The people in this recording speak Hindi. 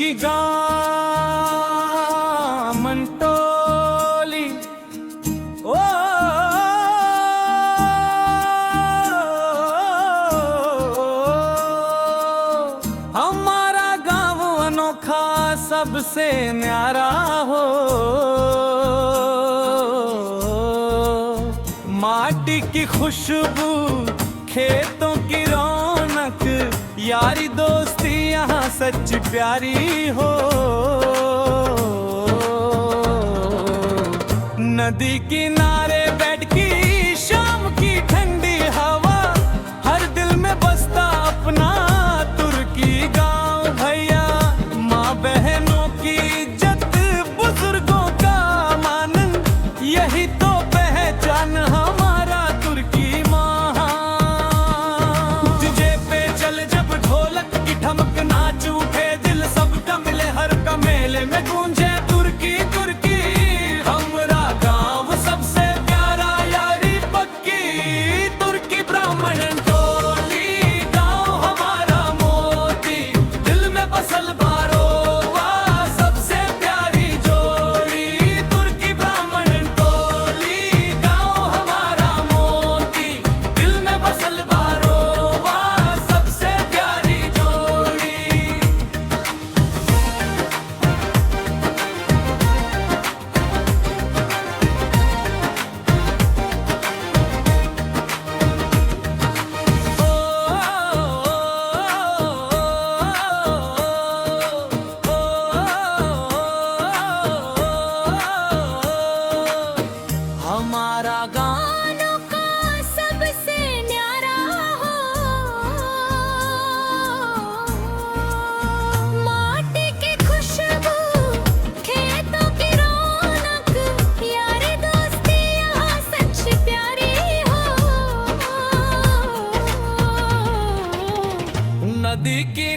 की गाँव मंटोली, ओ हमारा गाँव अनोखा सबसे न्यारा हो। माटी की खुशबू, खेतों की रौनक, यारी दोस्ती यहाँ सच प्यारी हो। नदी किनारे बैठ की शाम की ठंडी हवा, हर दिल में बसता अपना तुर्की गांव भैया। माँ बहनों की इज्जत, बुजुर्गों का मान, यही तो पहचान हमारा तुर्की माँ। तुझे पे चल जब ढोलक की ठमक, नाच उठे दिल सबका मिले, हर का मेले में गूंजे तुर्की तुर्की। हमरा गाँव सबसे प्यारा, यारी पक्की, तुर्की ब्राह्मण टोली। गाँव हमारा मोती, दिल में बसल बारोवा, सबसे प्यारी जोड़ी, तुर्की ब्राह्मण टोली। गाँव हमारा मोती, दिल में बसल बारोवा, सबसे प्यारी जोड़ी। हमारा गानों का सबसे न्यारा हो। माटी की खुशबू, खेतों की रौनक, यारी दोस्ती यहाँ सच प्यारी हो। नदी की